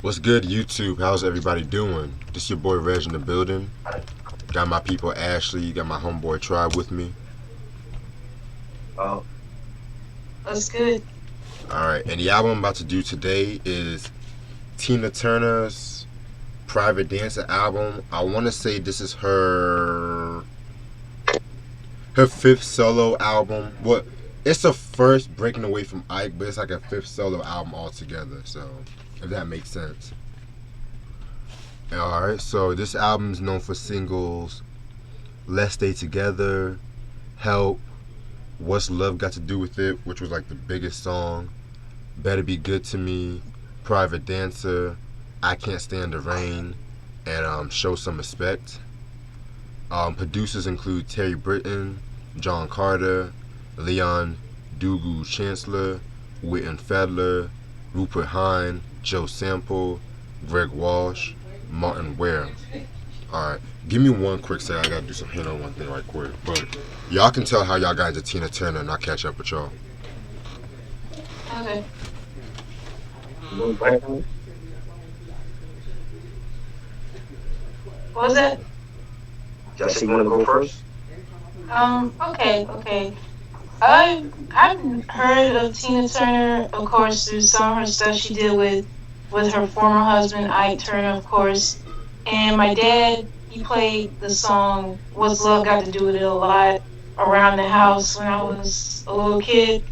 What's good, YouTube? How's everybody doing? This your boy Reg in the building. Got my people Ashley, got my homeboy Tribe with me. Oh, That's good. Alright, and the album I'm about to do today is Tina Turner's Private Dancer album. I want to say this is her fifth solo album. What? It's a first breaking away from Ike, but it's like a fifth solo album altogether. So, if that makes sense. Alright, so this album is known for singles Let's Stay Together, Help, What's Love Got to Do with It, which was like the biggest song, Better Be Good to Me, Private Dancer, I Can't Stand the Rain, and Show Some Respect. Producers include Terry Britton, John Carter, Leon Dugu Chancellor, Witten Fadler, Rupert Hine, Joe Sample, Greg Walsh, Martin Ware. Alright, give me one quick second. I gotta do some hit on one thing right quick. But y'all can tell how y'all got into Tina Turner and I'll catch up with y'all. Okay. you want What was that? Jesse, you want to go first? Okay. I've heard of Tina Turner, of course, through some of her stuff she did with her former husband Ike Turner, of course. And my dad, he played the song "What's Love Got to Do with It" a lot around the house when I was a little kid.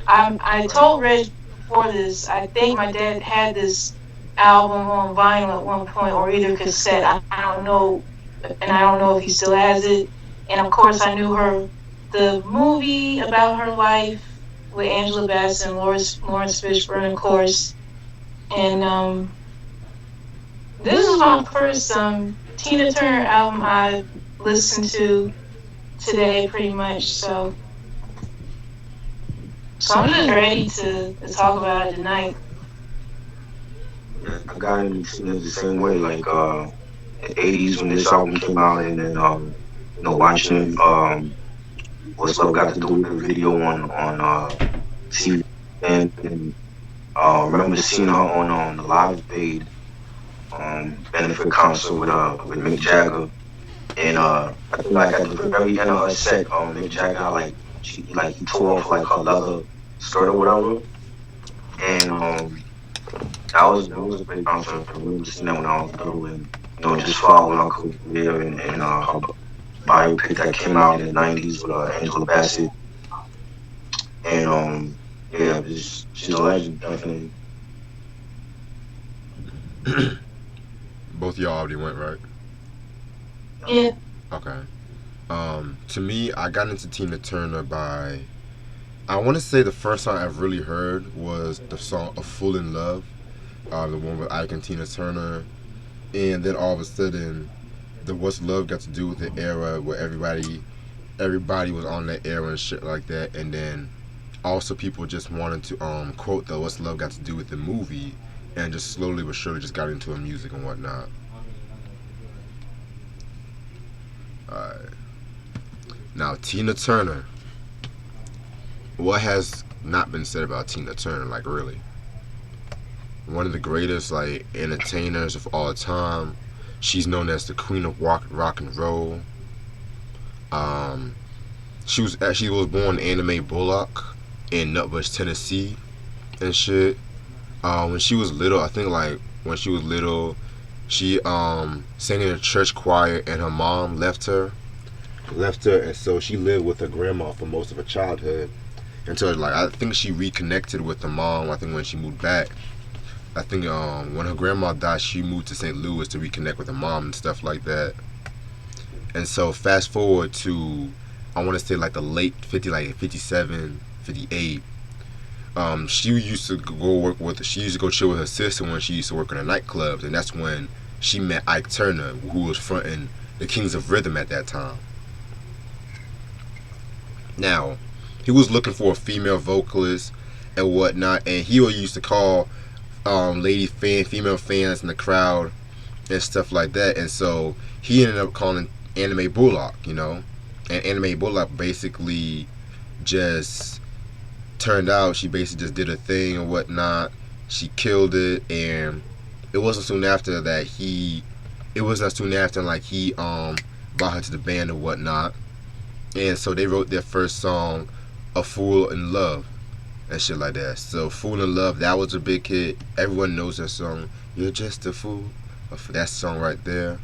I told Reg before this. I think my dad had this album on vinyl at one point, or either cassette. I don't know, and I don't know if he still has it. And of course, I knew the movie about her life with Angela Bassett and Lawrence Fishburne, of course. And this is my first Tina Turner album I listened to today, pretty much. So I'm just ready to talk about it tonight. Yeah, I got into it the same way, like the '80s when this album came out, and then watching what's love got to do with the video on TV, and remember seeing her on the Live Aid benefit concert with Mick Jagger, and I think like at the very end of her set, Mick Jagger he tore off like her leather skirt or whatever, and that was a great concert. I remember seeing that when I was little, and just following her career and her biopic that came out in the '90s with Angela Bassett, and yeah, she's a legend, definitely. Both y'all already went, right? Yeah. Okay. To me, I got into Tina Turner by. I want to say the first song I've really heard was the song "A Fool in Love," the one with Ike and Tina Turner, and then all of a sudden, the "What's Love Got to Do with It" era, where everybody was on that era and shit like that, and then also people just wanted to quote the "What's Love Got to Do with the" movie, and just slowly but surely just got into her music and whatnot. Alright. Now Tina Turner. What has not been said about Tina Turner? Like really, one of the greatest like entertainers of all time. She's known as the Queen of rock and roll. Um, she was born Anime Bullock in Nutbush, Tennessee, and shit. When she was little, I think like when she was little, she sang in a church choir, and her mom left her, and so she lived with her grandma for most of her childhood until like I think she reconnected with her mom. I think when she moved back, I think when her grandma died, she moved to St. Louis to reconnect with her mom and stuff like that. And so fast forward to I want to say like the late 50, like 57, 58. She used to go work with. She used to go chill with her sister when she used to work in the nightclubs, and that's when she met Ike Turner, who was fronting the Kings of Rhythm at that time. Now, he was looking for a female vocalist and whatnot, and he used to call female fans in the crowd and stuff like that. And so he ended up calling Anime Bullock, and Anime Bullock basically just turned out she basically just did a thing and whatnot. She killed it, and it wasn't soon after that it wasn't soon after like he brought her to the band or whatnot, and so they wrote their first song, "A Fool in Love," and shit like that. So "Fool in Love" that was a big hit. Everyone knows that song. You're just a fool. That song right there.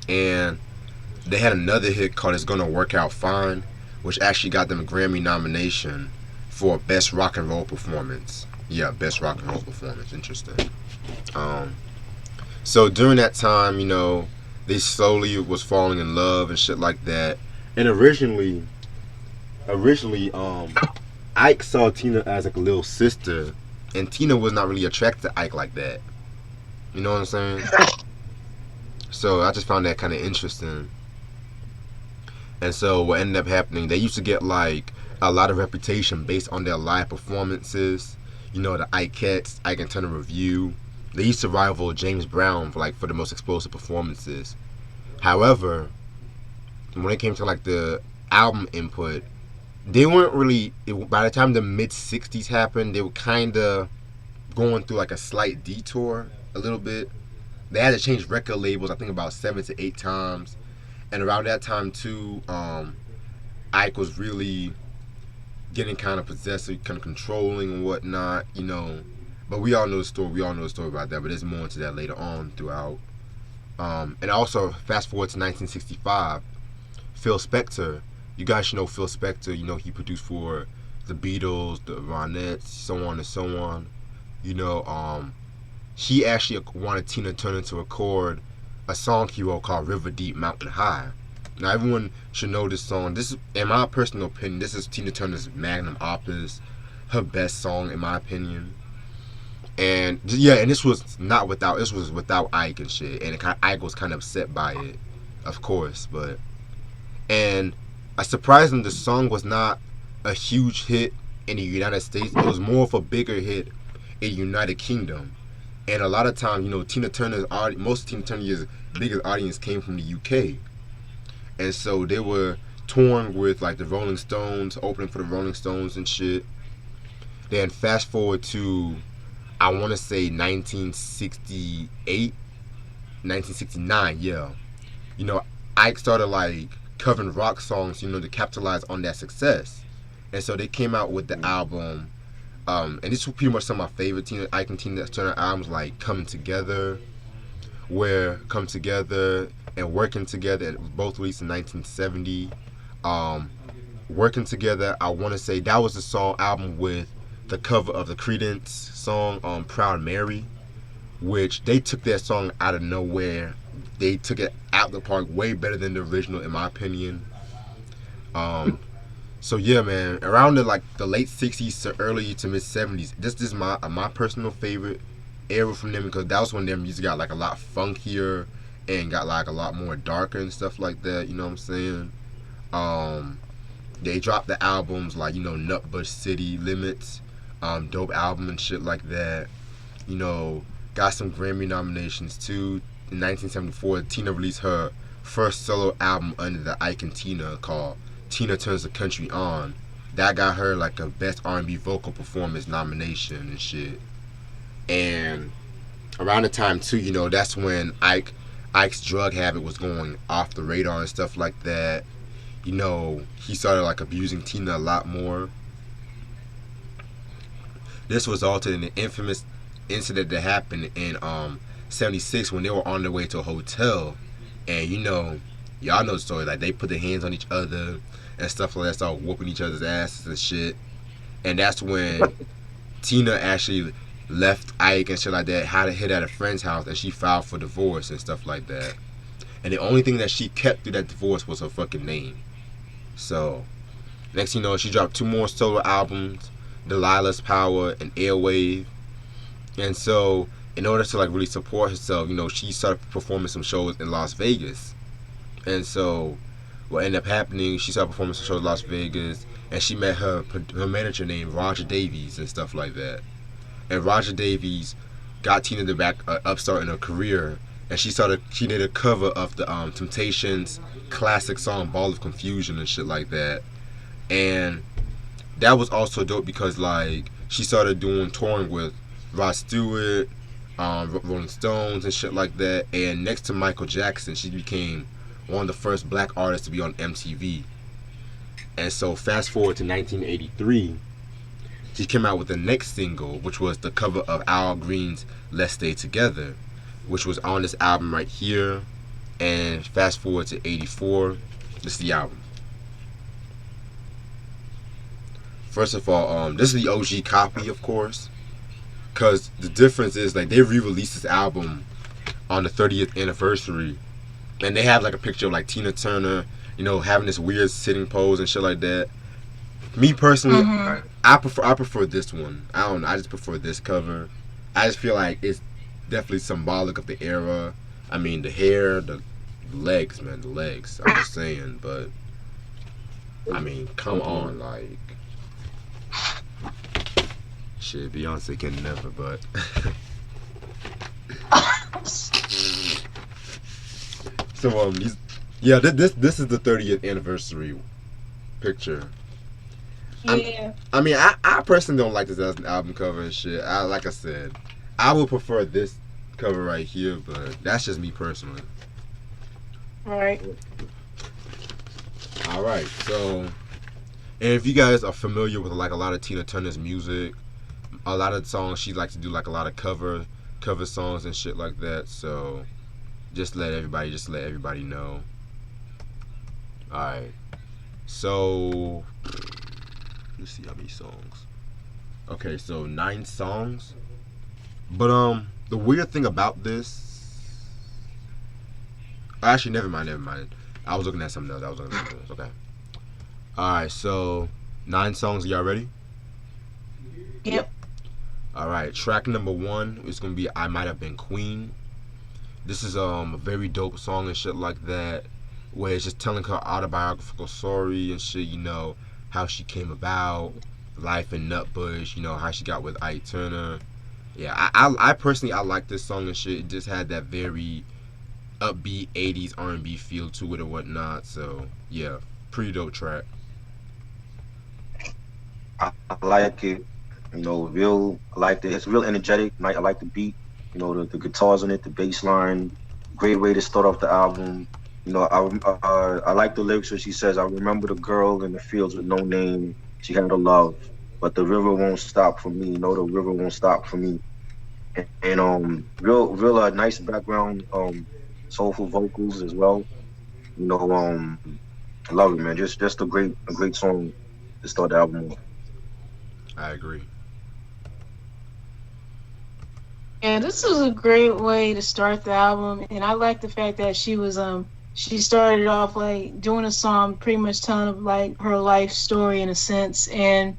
And they had another hit called "It's Gonna Work Out Fine," which actually got them a Grammy nomination for Best Rock and Roll Performance. Yeah, Best Rock and Roll Performance. Interesting. Um, so during that time, they slowly was falling in love and shit like that. And originally, Ike saw Tina as like a little sister, and Tina was not really attracted to Ike like that. You know what I'm saying? So I just found that kind of interesting. And so what ended up happening, they used to get like a lot of reputation based on their live performances. The Ikeettes, Ike and Turner Review. They used to rival James Brown for the most explosive performances. However, when it came to like the album input, they weren't really. By the time the mid '60s happened, they were kind of going through like a slight detour a little bit. They had to change record labels, I think about 7 to 8 times, and around that time too, Ike was really getting kind of possessive, kind of controlling and whatnot, But we all know the story. We all know the story about that. But there's more into that later on throughout. And also, fast forward to 1965, Phil Spector. You guys should know Phil Spector. He produced for the Beatles, the Ronettes, so on and so on. He actually wanted Tina Turner to record a song he wrote called "River Deep, Mountain High." Now, everyone should know this song. This is, in my personal opinion, this is Tina Turner's magnum opus, her best song, in my opinion. And yeah, and this was without Ike and shit, and Ike was kind of upset by it, of course. And surprisingly, the song was not a huge hit in the United States. It was more of a bigger hit in the United Kingdom. And a lot of times, most of Tina Turner's biggest audience came from the UK. And so they were touring with like the Rolling Stones, opening for the Rolling Stones and shit. Then fast forward to, I want to say 1968, 1969, yeah. Ike started like covering rock songs, to capitalize on that success. And so they came out with the album, and this was pretty much some of my favorite Ike and Tina Turner albums, like "Coming Together," "Come Together" and "Working Together," both released in 1970. "Working Together," I want to say that was the album with the cover of the Creedence song "Proud Mary," which they took that song out of nowhere. They took it out the park way better than the original, in my opinion. So yeah, man, around the late '60s to early to mid '70s, this is my personal favorite era from them, because that was when their music got like a lot funkier and got like a lot more darker and stuff like that. You know what I'm saying? They dropped the albums like Nutbush City Limits, dope album and shit like that. Got some Grammy nominations too. In 1974, Tina released her first solo album under the Ike and Tina called "Tina Turns the Country On." That got her like a Best R&B Vocal Performance nomination and shit. And around the time too, that's when Ike's drug habit was going off the radar and stuff like that. He started like abusing Tina a lot more. This resulted in an infamous incident that happened in '76 when they were on their way to a hotel, and y'all know the story. Like, they put their hands on each other and stuff like that, started whooping each other's asses and shit. And that's when Tina actually left Ike and shit like that, had to hit at a friend's house, and she filed for divorce and stuff like that. And the only thing that she kept through that divorce was her fucking name. So next thing you know, she dropped 2 more solo albums, Delilah's Power and Airwave. And so in order to like really support herself, she started performing some shows in Las Vegas. And so what ended up happening, she started performing some shows in Las Vegas, and she met her manager named Roger Davies and stuff like that. And Roger Davies got Tina to back upstart in her career, and she did a cover of the Temptations classic song "Ball of Confusion" and shit like that. And that was also dope because like she started doing touring with Rod Stewart, Rolling Stones, and shit like that. And next to Michael Jackson, she became one of the first black artists to be on MTV. And so, fast forward to 1983, she came out with the next single, which was the cover of Al Green's "Let's Stay Together," which was on this album right here. And fast forward to '84, this is the album. First of all, this is the OG copy, of course, because the difference is like they re-released this album on the 30th anniversary, and they have like a picture of like Tina Turner, having this weird sitting pose and shit like that. Me personally, Mm-hmm. I prefer this one. I don't know. I just prefer this cover. I just feel like it's definitely symbolic of the era. I mean, the hair, the legs, man, the legs. I'm just saying, but I mean, come on, like shit. Beyonce can never, but so yeah, this is the 30th anniversary picture. Yeah. I mean, I personally don't like this as an album cover and shit. Like I said, I would prefer this cover right here, but that's just me personally. Right. All right, so and if you guys are familiar with like a lot of Tina Turner's music, a lot of songs she likes to do like a lot of cover songs and shit like that. So just let everybody know. All right, so let's see how many songs. Okay, so 9 songs. But the weird thing about this, actually, never mind. I was looking at something else. Okay. All right, so 9 songs. Y'all ready? Yep. All right. Track number 1 is gonna be "I Might Have Been Queen." This is a very dope song and shit like that, where it's just telling her autobiographical story and shit. How she came about, life in Nutbush. How she got with Ike Turner. Yeah, I personally I like this song and shit. It just had that very upbeat '80s R&B feel to it or whatnot. So yeah, pretty dope track. I like it. Real. I like it. It's real energetic. I like the beat. The guitars on it, the bass line. Great way to start off the album. I like the lyrics where she says, "I remember the girl in the fields with no name. She had a love, but the river won't stop for me. No, the river won't stop for me." Real nice background, soulful vocals as well. I love it, man. Just a great song to start the album off. I agree. Yeah, this is a great way to start the album, and I like the fact that she started off like doing a song pretty much telling like her life story in a sense, and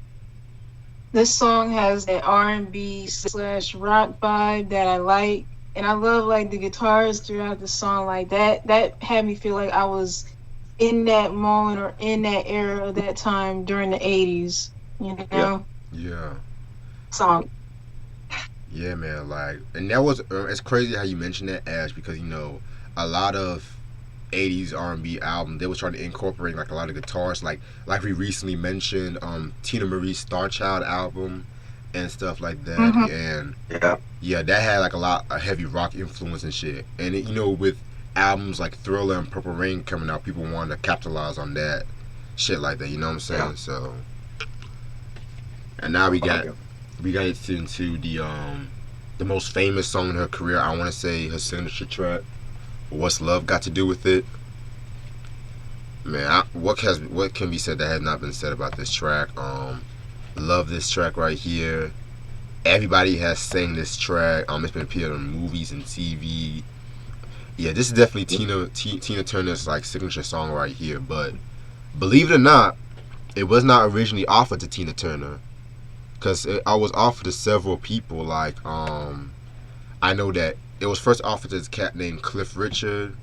this song has that R&B slash rock vibe that I like, and I love like the guitars throughout the song like that. That had me feel like I was in that moment or in that era of that time during the '80s. Yeah. Yeah. Song. Yeah, man. Like, and that was it's crazy how you mentioned that, Ash, because a lot of '80s R&B albums they was trying to incorporate like a lot of guitars, like we recently mentioned Tina Marie's Star Child album and stuff like that, Mhm. and Yeah. yeah, that had like a lot of heavy rock influence and shit. And with albums like Thriller and Purple Rain coming out, people wanted to capitalize on that shit like that. You know what I'm saying? Yeah. So, and now we got Okay. into the most famous song in her career. I want to say her signature track. What's Love Got to Do with It? Man, what can be said that has not been said about this track? Love this track right here. Everybody has sang this track. It's been appeared on movies and TV. Yeah, this is definitely Tina Turner's like signature song right here. But believe it or not, it was not originally offered to Tina Turner, because I was offered to several people. Like I know that it was first offered to this cat named Cliff Richard.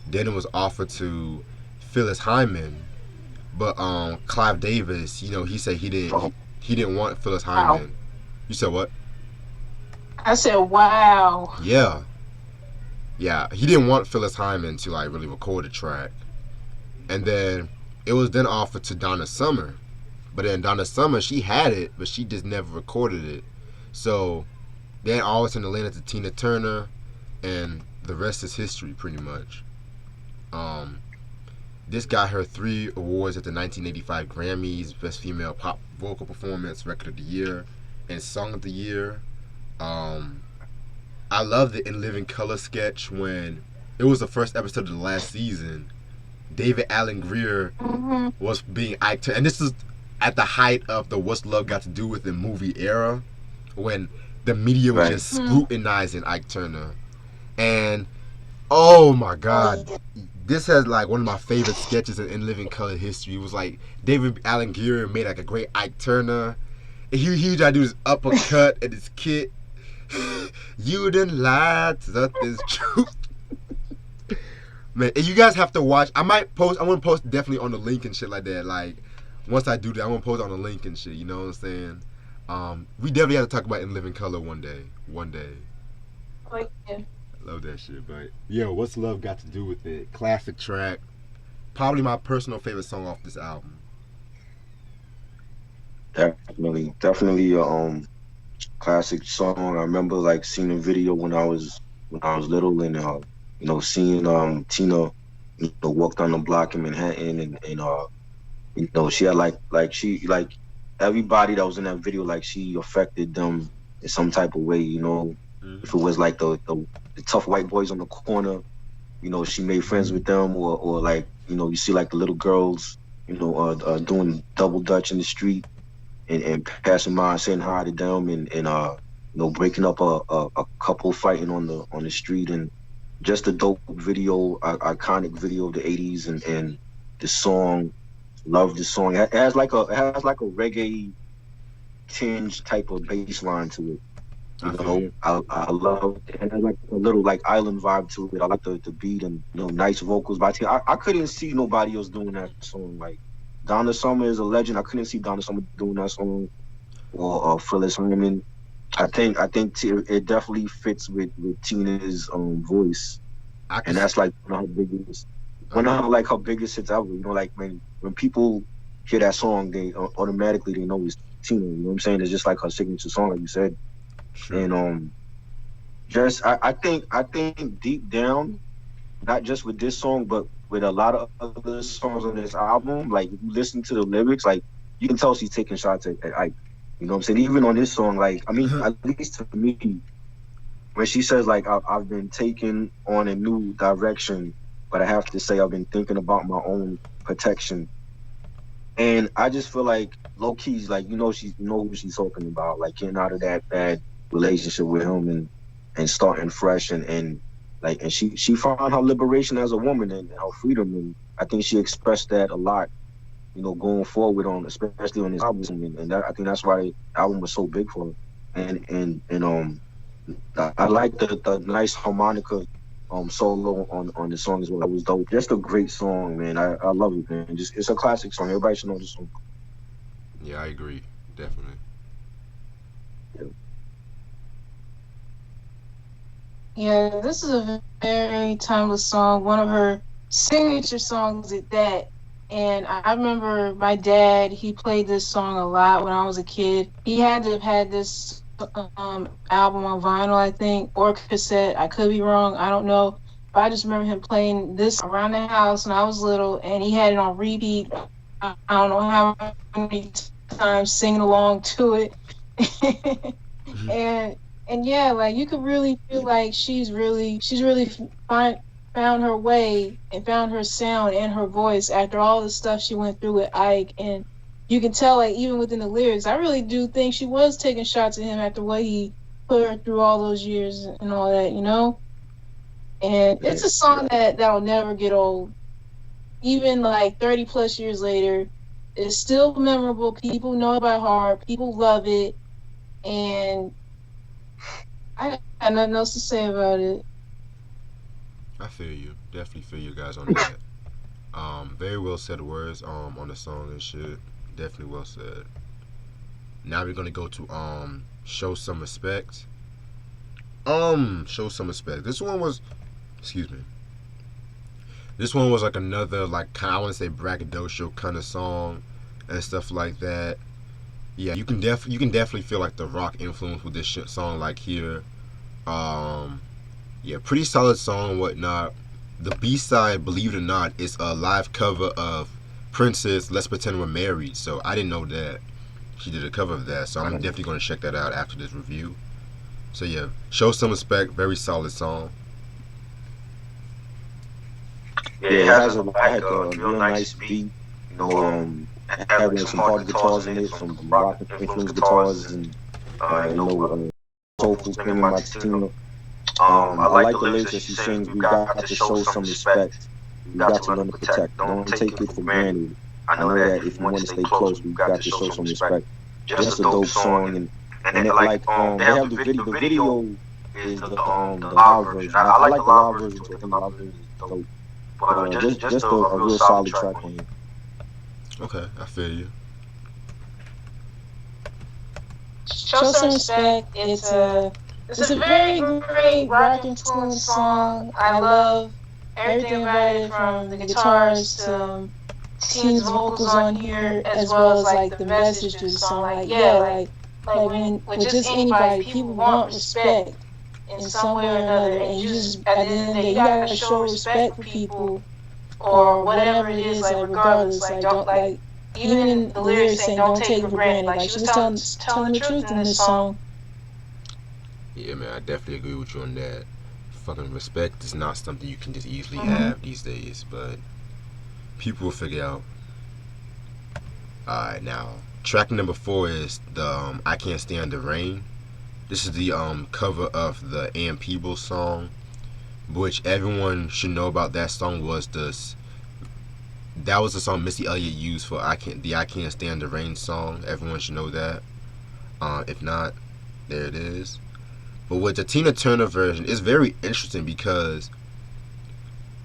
Then it was offered to Phyllis Hyman, but Clive Davis, he said he didn't want Phyllis Wow. Hyman. You said what? I said, wow. Yeah, he didn't want Phyllis Hyman to like really record the track. And then it was then offered to Donna Summer, but then Donna Summer, she had it, but she just never recorded it. So Then all of a sudden it landed to Tina Turner, and the rest is history, pretty much. Um, this got her 3 awards at the 1985 Grammys: Best Female Pop Vocal Performance, Record of the Year, and Song of the Year. Um, I love the In Living Color sketch when it was the first episode of the last season. David Allen Greer Mm-hmm. was being Ike, and this is at the height of the What's Love Got to Do with It movie era, when the media was Right. just scrutinizing Ike Turner. And oh my God, this has like one of my favorite sketches in Living Color history. It was like David Allen Greer made like a great Ike Turner. And he tried to do this uppercut at his kid. You didn't lie to this truth. Man, and you guys have to watch. I might post. I want to post definitely on the link and shit like that. Like once I do that, I want to post on the link and shit. You know what I'm saying? We definitely have to talk about In Living Color one day. One day. Like, yeah. I love that shit. But yo, what's love got to do with it? Classic track. Probably my personal favorite song off this album. Definitely classic song. I remember like seeing a video when I was little, and seeing Tina, walk down the block in Manhattan, and she had like everybody that was in that video, like she affected them in some type of way. If it was like the tough white boys on the corner, she made friends with them, or like you see like the little girls, doing double dutch in the street. And passing by, saying hi to them, and breaking up a couple fighting on the street, and just a dope video, iconic video of the '80s, and the song, love the song. It has like a reggae tinge type of bass line to it. I love it. And it has like a little like island vibe to it. I like the beat and nice vocals by Tina. I couldn't see nobody else doing that song. Like Donna Summer is a legend. I couldn't see Donna Summer doing that song, or Phyllis Hyman. I think it definitely fits with Tina's voice, and that's like one of her biggest hits ever. Like when people hear that song, they automatically they know it's Tina. You know what I'm saying? It's just like her signature song, like you said. Sure. And I think deep down, not just with this song, but with a lot of other songs on this album, like if you listen to the lyrics, like you can tell she's taking shots at Ike. You know what I'm saying? Even on this song, like, I mean, at least to me, when she says like I've been taken on a new direction, but I have to say I've been thinking about my own protection. And I just feel like low key's like she who she's talking about, like getting out of that bad relationship with him and starting fresh and she found her liberation as a woman and her freedom, and I think she expressed that a lot, going forward especially on this album, and that, I think that's why the album was so big for her. And I like the nice harmonica solo on the song as well. It was dope. Just a great song, man. I love it, man. Just it's a classic song. Everybody should know this song. Yeah, I agree. Definitely. Yeah, this is a very timeless song. One of her signature songs at that. And I remember my dad, he played this song a lot when I was a kid. He had to have had this album on vinyl, I think, or cassette. I could be wrong. I don't know. But I just remember him playing this around the house when I was little, and he had it on repeat. I don't know how many times singing along to it. And yeah, like you could really feel like she's really found her way and found her sound and her voice after all the stuff she went through with Ike. And you can tell, like, even within the lyrics, I really do think she was taking shots at him after what he put her through all those years and all that, And it's a song that'll never get old. Even like 30 plus years later, it's still memorable. People know it by heart. People love it. And I got nothing else to say about it. I feel you. Definitely feel you guys on that. Very well said words on the song and shit. Definitely well said. Now we're gonna go to Show Some Respect. Show Some Respect. This one was like another, like, I want to say braggadocio kind of song and stuff like that. Yeah, you can definitely feel like the rock influence with this shit song like here. Um, yeah, pretty solid song and whatnot. The B side, believe it or not, is a live cover of Prince's "Let's Pretend We're Married." So I didn't know that she did a cover of that. So I'm definitely gonna check that out after this review. So yeah, show some respect. Very solid song. Yeah, it has a real nice beat. You know, having some hard guitars in it, some rock influenced guitars, and soulful screaming by Tina. I like the lyrics that she sings. We've got to show some respect. We've got to learn to protect. Don't take it for granted. I know that if you want to stay close, we've got to show some respect. Just a dope song, and it, like they have the video. The video is the live version. I like the live version, but the live version is dope. But just a real solid track on here. Okay, I feel you. Show some respect. It's a very great rock influenced song. I love everything about it, from the guitars to Tina's vocals on here, as well as like the message to the song. Like yeah, like when with just anybody, people want respect in some way or another, and you just at the end of the day, you gotta show respect for people or whatever it is. Like regardless, like don't like even in the lyrics saying don't take it for granted. Like she was telling the truth in this song. Yeah, man, I definitely agree with you on that. Fucking respect is not something you can just easily have these days, but people will figure out. Alright, now track number 4 is the "I Can't Stand the Rain." This is the cover of the Ann Peebles song, which everyone should know about. That song was that was the song Missy Elliott used for "I Can't Stand the Rain" song. Everyone should know that. If not, there it is. But with the Tina Turner version, it's very interesting because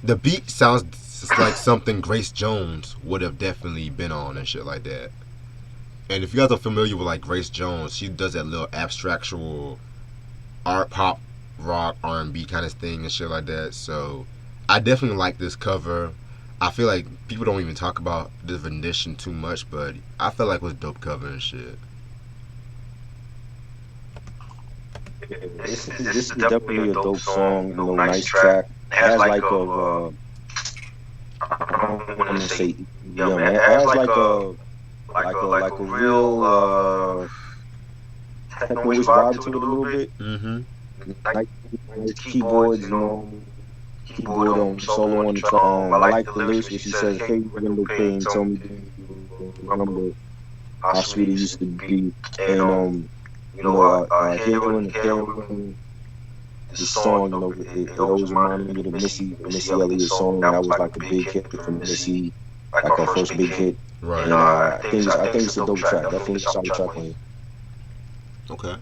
the beat sounds just like something Grace Jones would have definitely been on and shit like that. And if you guys are familiar with like Grace Jones, she does that little abstractual art pop rock R&B kind of thing and shit like that. So I definitely like this cover. I feel like people don't even talk about this rendition too much, but I feel like it was dope cover and shit. This is definitely a dope song. You know, nice track. It has like a I don't want to say yeah, man. It has like a real techno-ish vibe to it a little bit. Mm-hmm. Like keyboards, you know, keyboard solo on the drum. I like the lyrics where she says, "Hey, window pane, tell me remember how sweet it used to be." And you know, hearing this song, you know, it always reminded me of the Missy Elliott song. That was like a big hit from Missy, like her first big hit. Right. And I think it's a dope track. I think it's a solid track on it. Okay.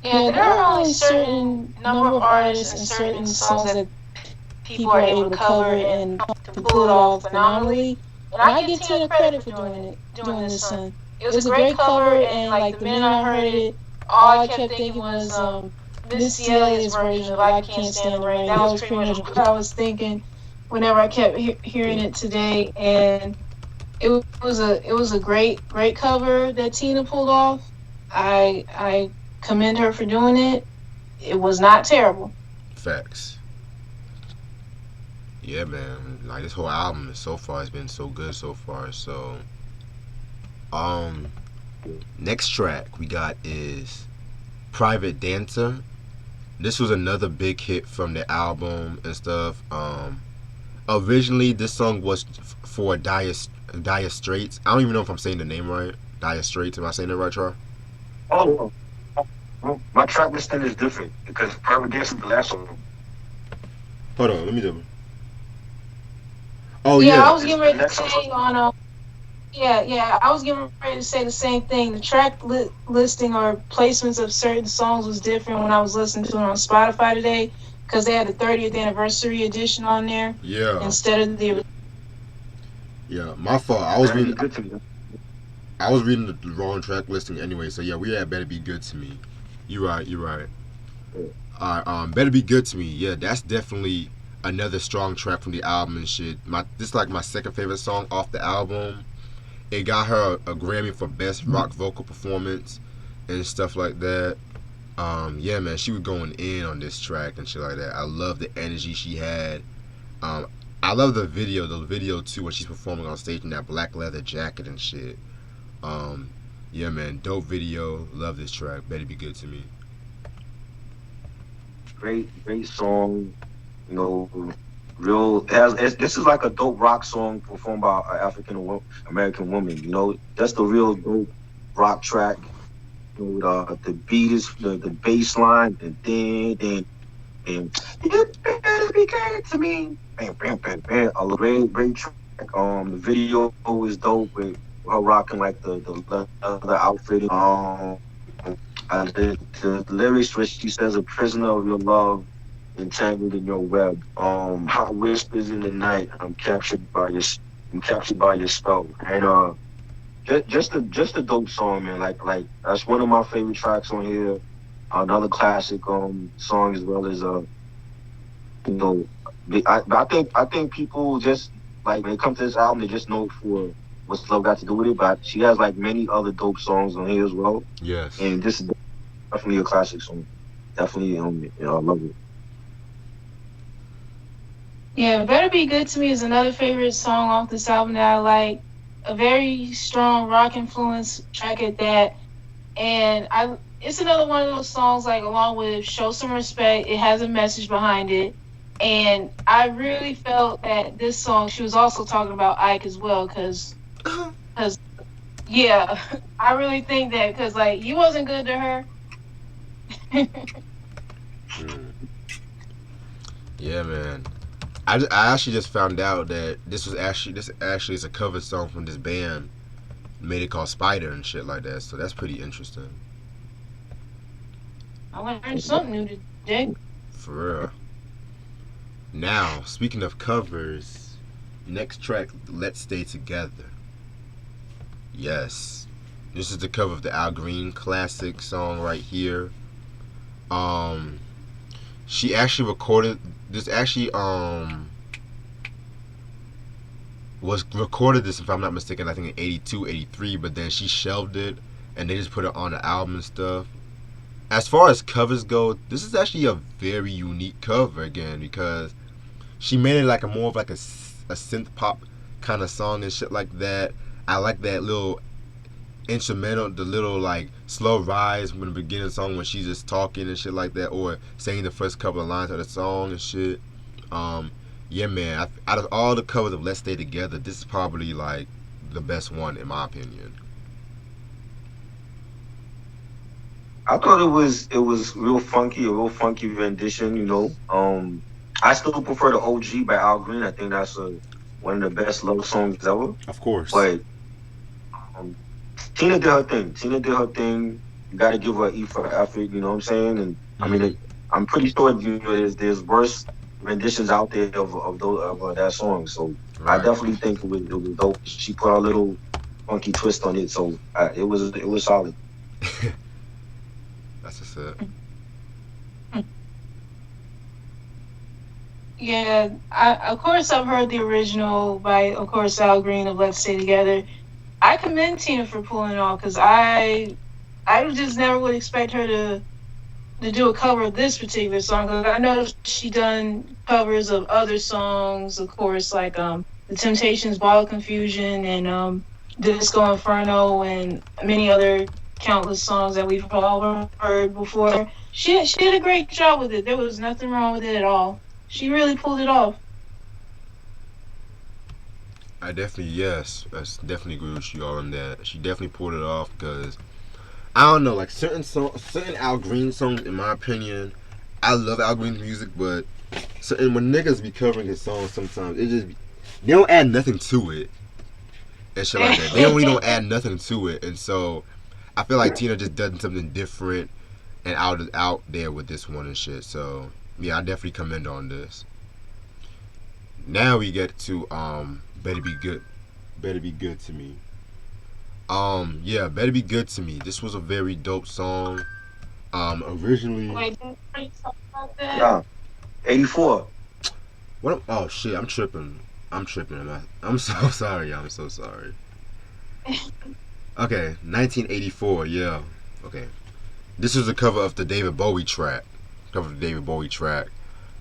Yeah, there are only certain number of artists and certain songs that people are able to cover and to pull it off phenomenally. And I give Tina credit for doing this song. It was a great cover, and like the minute I heard it, all I kept thinking was Missy Elliott's version of "I Can't Stand the Rain." That was pretty much what I was thinking whenever I kept hearing it today, and it was a great cover that Tina pulled off. I commend her for doing it. It was not terrible. Facts. Yeah, man. Like this whole album so far has been so good so far. So, next track we got is "Private Dancer." This was another big hit from the album and stuff. Originally this song was for Dire Straits. I don't even know if I'm saying the name right. Dire Straits. Am I saying it right, Char? Oh, my track listing is different because Private Dancer is the last one. Hold on, let me do it. Oh yeah, yeah. I was getting ready to say on I was getting ready to say the same thing. The track listing or placements of certain songs was different when I was listening to it on Spotify today because they had the 30th anniversary edition on there. Yeah. Instead of the. Yeah, my fault. I was reading the wrong track listing anyway. So yeah, we had "Better Be Good to Me." You're right. Alright, "Better Be Good to Me." Yeah, that's definitely another strong track from the album and shit. This is like my second favorite song off the album. It got her a Grammy for best rock vocal performance and stuff like that. Yeah, man, she was going in on this track and shit like that. I love the energy she had. Um, I love the video too when she's performing on stage in that black leather jacket and shit. Um, yeah, man, dope video. Love this track. Better Be Good to Me. Great song. You know, real. This is like a dope rock song performed by an African American woman. You know, that's the real dope rock track. You know, the beat is the bass line, and then you better be good to me. Bam, bam, bam, bam. A great track. The video is dope with her rocking like the leather outfit. The lyrics where she says, "A prisoner of your love, entangled in your web. Hot whispers in the night. I'm captured by your spell." And just a dope song, man. Like that's one of my favorite tracks on here. Another classic song, as well as you know, I think people just like when it comes to this album, they just know for what's love got to do with it. But she has like many other dope songs on here as well. Yes. And this is definitely a classic song. Definitely, I love it. Yeah, Better Be Good to Me is another favorite song off this album that I like. A very strong rock influence track at that. And it's another one of those songs, like, along with Show Some Respect, it has a message behind it. And I really felt that this song, she was also talking about Ike as well, because yeah, I really think that, because, like, he wasn't good to her. Yeah, man. I actually just found out that this actually is a cover song from this band, made it called Spider and shit like that. So that's pretty interesting. I learned something new today. For real. Now, speaking of covers, next track, Let's Stay Together. Yes. This is the cover of the Al Green classic song right here. She actually recorded this was recorded this, if I'm not mistaken, I think in 82, 83, but then she shelved it and they just put it on the album and stuff. As far as covers go, this is actually a very unique cover again, because she made it like more of like a synth pop kind of song and shit like that. I like that little instrumental, the little like slow rise from the beginning of the song when she's just talking and shit like that, or saying the first couple of lines of the song and shit. Yeah, man, out of all the covers of Let's Stay Together, this is probably like the best one in my opinion. I thought it was a real funky rendition. You know, I still prefer the OG by Al Green. I think that's one of the best love songs ever. Of course. But Tina did her thing. You got to give her E for effort. You know what I'm saying? And I mean, I'm pretty sure there's worse renditions out there of that song. So right. I definitely think it was dope. She put a little funky twist on it, so it was solid. That's what's up. Yeah, of course I've heard the original by, of course, Al Green of Let's Stay Together. I commend Tina for pulling it off, because I just never would expect her to do a cover of this particular song. Cause I know she done covers of other songs, of course, like The Temptations' Ball of Confusion and Disco Inferno and many other countless songs that we've all heard before. She did a great job with it. There was nothing wrong with it at all. She really pulled it off. I definitely agree with you on that. She definitely pulled it off, because I don't know, like certain Al Green songs, in my opinion, I love Al Green's music, but when niggas be covering his songs, sometimes they don't add nothing to it and shit like that. They really don't add nothing to it, and so I feel like Tina just done something different and out there with this one and shit. So yeah, I definitely commend on this. Now we get to Better Be Good to Me. Yeah, Better Be Good to Me. This was a very dope song. Originally. Wait, didn't you talk about that? Yeah, 84. What? Oh shit! I'm tripping. I'm tripping. I'm so sorry. I'm so sorry. Okay, 1984. Yeah. Okay. This is the cover of the David Bowie track. Cover of the David Bowie track.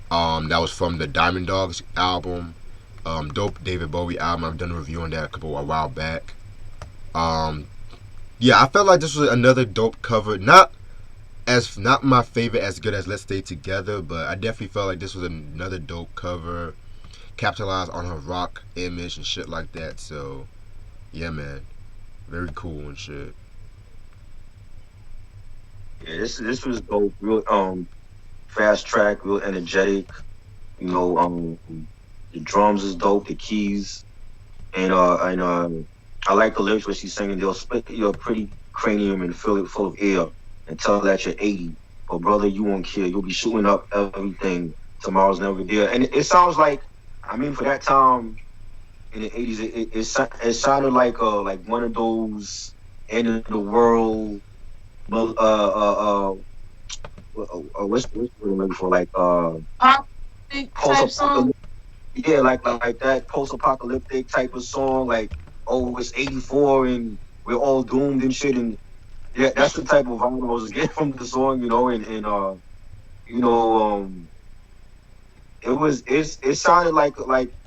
That was from the Diamond Dogs album. Dope David Bowie album. I've done a review on that a while back. Um, yeah, I felt like this was another dope cover. Not my favorite, as good as Let's Stay Together, but I definitely felt like this was another dope cover. Capitalized on her rock image and shit like that. So yeah, man, very cool and shit. Yeah, this was dope. Real fast track, real energetic. You know, the drums is dope, the keys, and I like the lyrics where she's singing. They'll split your pretty cranium and fill it full of air and tell that you're 80. But brother, you won't care. You'll be shooting up everything. Tomorrow's never there. And it sounds like, I mean, for that time in the 80s, it sounded like one of those end of the world. What's the word I'm looking for? Like Pop type song. post-apocalyptic. Yeah, like that post-apocalyptic type of song. Like, oh, it's 84 and we're all doomed and shit. And yeah, that's the type of vibe I was getting from the song, you know. And you know, it sounded like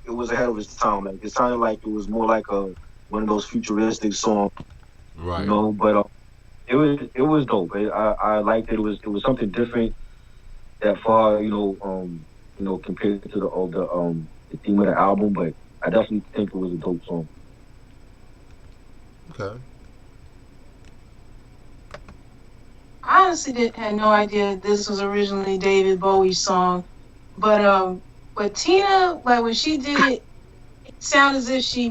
it was ahead of its time. Like it sounded like it was more like a one of those futuristic songs, you Right. know. But it was dope. I liked it. It was something different that far, compared to the theme of the album. But I definitely think it was a dope song. Okay. I honestly had no idea this was originally David Bowie's song, but Tina, like when she did it, it sounded as if she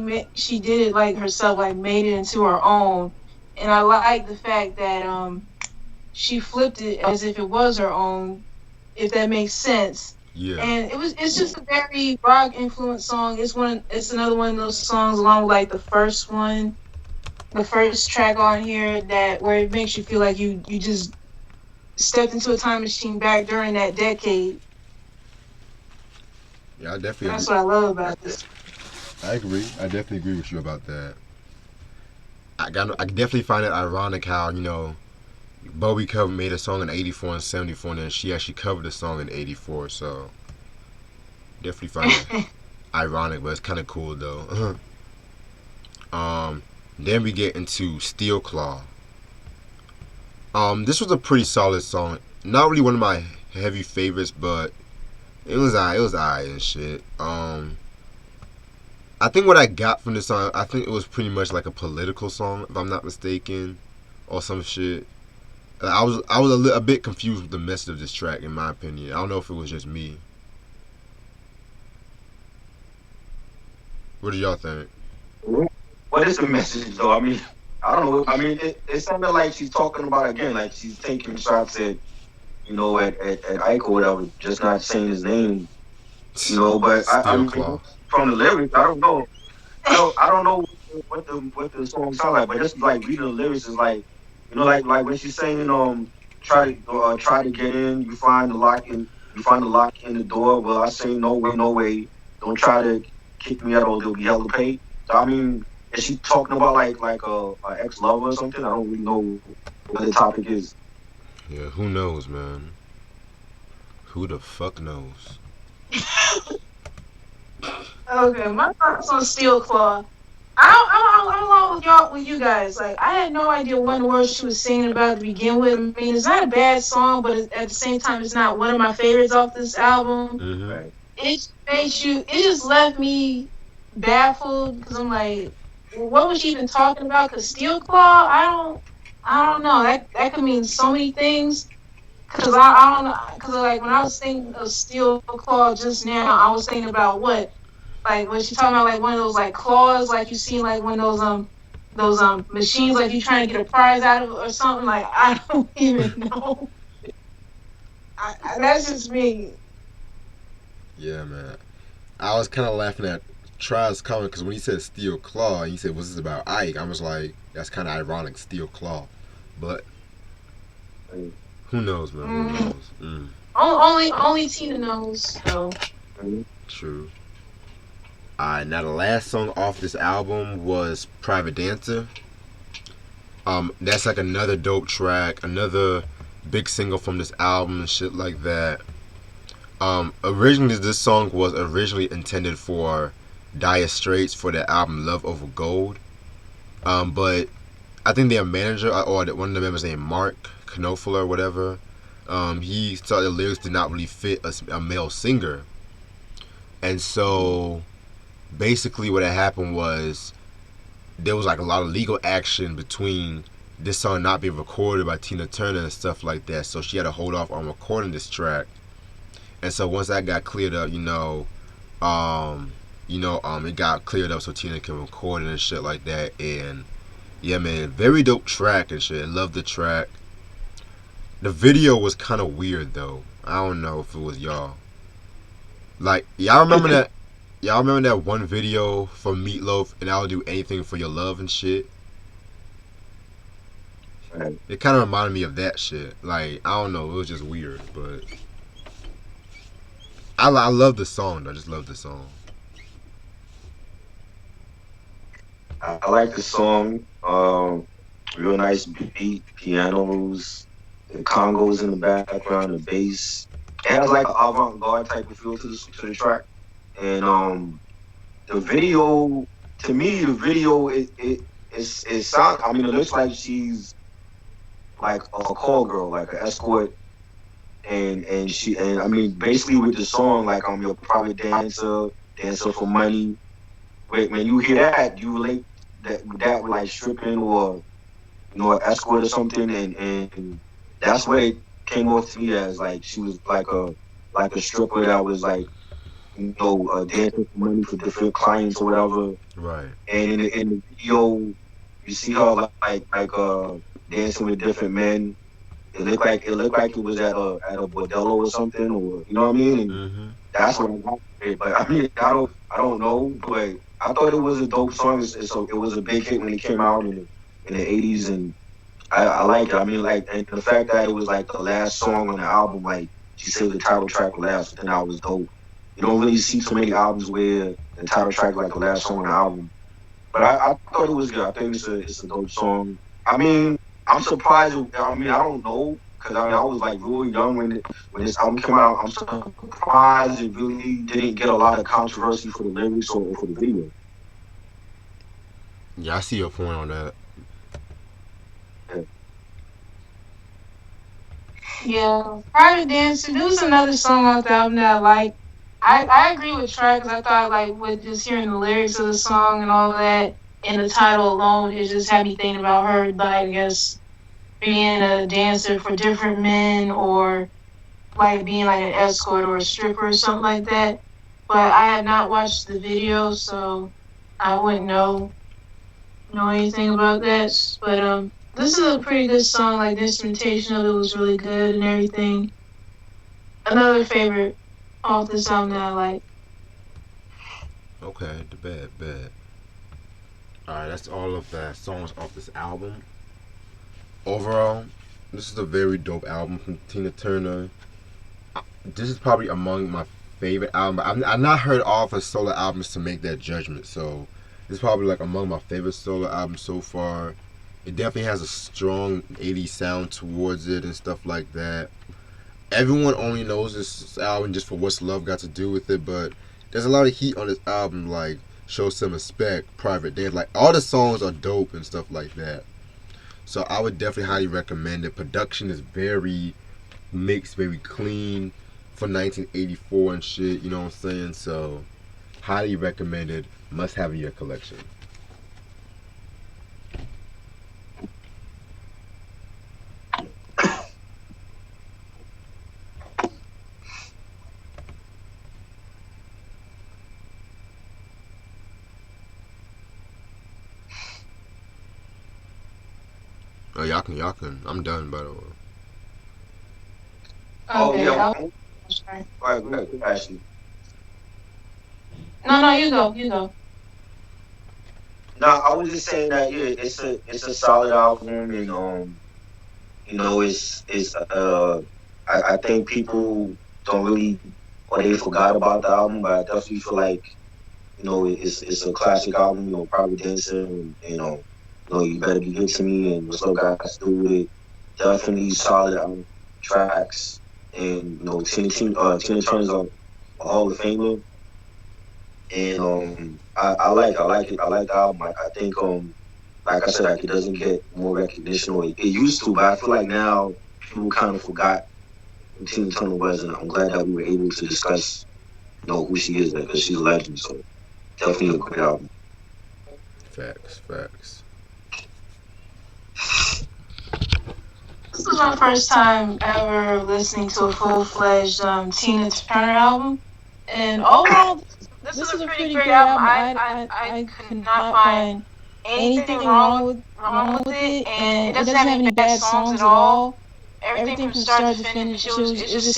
did it like herself, like made it into her own. And I like the fact that she flipped it as if it was her own, if that makes sense. Yeah. And it's just a very rock influenced song. It's another one of those songs along with like the first one, the first track on here that where it makes you feel like you just stepped into a time machine back during that decade. Yeah, I definitely That's agree. what I love about this. I agree. I definitely agree with you about that. I definitely find it ironic how Bowie cover made a song in '84 and '74, and then she actually covered the song in '84. So definitely find it ironic, but it's kind of cool though. Then we get into Steel Claw. This was a pretty solid song. Not really one of my heavy favorites, but it was alright and shit. I think what I got from this song, I think it was pretty much like a political song, if I'm not mistaken, or some shit. I was a bit confused with the message of this track, in my opinion. I don't know if it was just me. What do y'all think? What is the message though? I mean, I don't know. I mean, it sounded like she's talking about again, like she's taking shots at Ike or whatever, just not saying his name, But I Steel mean, Claw. from the lyrics, I don't know. I don't know what the song sound like, but just like reading the lyrics is like, like when she's saying try to get in, you find the lock in the door. Well, I say no way, no way. Don't try to kick me out or there'll be hell to pay. So I mean, is she talking about like a ex lover or something? I don't really know what the topic is. Yeah, who knows, man? Who the fuck knows? Okay, my thoughts on Steel Claw. I'm along with y'all, with you guys. Like, I had no idea what in the world she was singing about to begin with. I mean, it's not a bad song, but at the same time, it's not one of my favorites off this album. Mm-hmm. Right. It just left me baffled because I'm like, what was she even talking about? Because Steel Claw, I don't know. That could mean so many things. Because I don't know. Because like when I was thinking of Steel Claw just now, I was thinking about what. Like when she talking about like one of those like claws, like you see like one of those machines like you trying to get a prize out of or something. Like I don't even know. That's just me. Yeah, man. I was kind of laughing at Trials comment because when he said Steel Claw and he said, "Was this about Ike?" I was like, "That's kind of ironic, Steel Claw." But who knows, man? Who knows? Only Tina knows. So True. Now the last song off this album was Private Dancer. That's like another dope track, another big single from this album and shit like that. Originally this song was originally intended for Dire Straits for their album Love Over Gold. But I think their manager or one of the members named Mark Knopfler or whatever, he thought the lyrics did not really fit a male singer, and so basically what had happened was there was like a lot of legal action between this song not being recorded by Tina Turner and stuff like that. So she had to hold off on recording this track. And so once that got cleared up, it got cleared up so Tina can record it and shit like that. And yeah, man, very dope track and shit. I love the track. The video was kind of weird though. I don't know if it was y'all. Like y'all remember that? Y'all remember that one video from Meatloaf and I'll do anything for your love and shit? Right. It kind of reminded me of that shit. Like I don't know, it was just weird, but I love the song though. I just love the song. I like the song. Real nice beat, pianos, the congos in the background, the bass. It has like an avant-garde type of feel to the track. And the video, to me, the video it sounds. I mean, it looks like she's like a call girl, like an escort, and I mean, basically with the song, like I'm your private dancer, dancer for money. When you hear that, you relate that with like stripping or an escort or something, and that's what it came off to me as. Like she was like a stripper that was like dancing for money for different clients or whatever. Right. And in the video, you see her dancing with different men. It looked like it was at a bordello or something, or you know what I mean. And that's what I got. But I mean, I don't know, but I thought it was a dope song. So it was a big hit when it came out in the '80s, and I like it. I mean, like, and the fact that it was like the last song on the album, like she said the title track last, then that was dope. You don't really see too many albums where the title track like the last song on the album. But I thought it was good. I think it's a dope song. I mean, I'm surprised. I mean, I don't know because I was like really young when this album came out. I'm surprised it really didn't get a lot of controversy for the lyrics or for the video. Yeah, I see your point on that. Yeah, Private Dancer. There was another song off the album that I like. I agree with Trey because I thought like with just hearing the lyrics of the song and all that and the title alone, it just had me thinking about her, like I guess being a dancer for different men or like being like an escort or a stripper or something like that. But I had not watched the video, so I wouldn't know anything about that. But this is a pretty good song. Like the instrumentation of it was really good and everything. Another favorite off this album that I like. Okay, the bad. Alright, that's all of the songs off this album. Overall, this is a very dope album from Tina Turner. This is probably among my favorite albums. I've not heard all of her solo albums to make that judgment, so this is probably like among my favorite solo albums so far. It definitely has a strong 80s sound towards it and stuff like that. Everyone only knows this album just for What's Love Got to Do with it, but there's a lot of heat on this album, like Show Some Respect, Private Dance. Like all the songs are dope and stuff like that. So I would definitely highly recommend it. Production is very mixed, very clean for 1984 and shit, you know what I'm saying? So highly recommended, must have in your collection. Oh, y'all can. I'm done, by the way. Oh Okay, yeah. I'll All right, go ahead, Ashley. No, you go. No, I was just saying that yeah, it's a solid album, and it's I think people don't really or they forgot about the album. But I definitely feel like it's a classic album. Private Dancer, and You Better Be Good to Me, and What's Love Got to Do with It. Definitely solid tracks, and Tina Turner's a Hall of Famer, and I like it. I like the album. I think like I said, like it doesn't get more recognition, or it used to, but I feel like now people kind of forgot who Tina Turner was, and I'm glad that we were able to discuss who she is, because she's a legend. So definitely a great album. Facts. This was my first time ever listening to a full-fledged Tina Turner album, and overall, this is a pretty great album. I could not find anything wrong with it, and it doesn't have any bad songs at all. Everything from start to finish, it just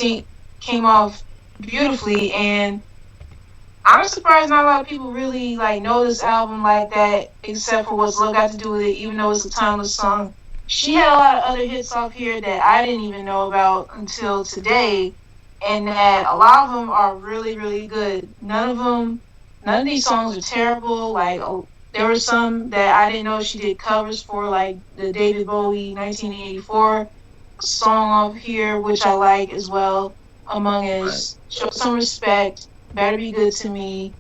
came off beautifully, and I'm surprised not a lot of people really like know this album like that, except for What's Love Got to Do with It, even though it's a timeless song. She had a lot of other hits off here that I didn't even know about until today, and that a lot of them are really, really good. None of these songs are terrible. Like, there were some that I didn't know she did covers for, like the David Bowie 1984 song off here, which I like as well. Among us, Show Some Respect, Better Be Good to Me,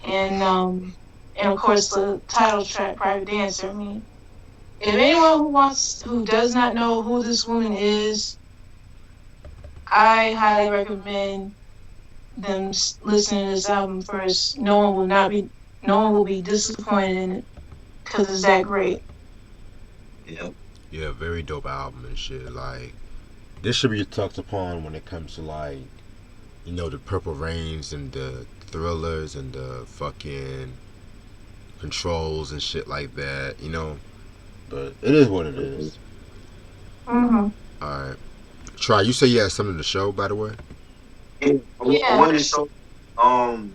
and of course the title track, Private Dancer. I mean, if anyone who does not know who this woman is, I highly recommend them listening to this album first. No one will be disappointed in it, because it's that great. Yeah, very dope album and shit. Like, this should be talked upon when it comes to, like, the Purple Rains and the Thrillers and the fucking Controls and shit like that, But it is what it is. Mm-hmm. Alright. Try, you say you had something to show, by the way? Yeah, I wanted to show. I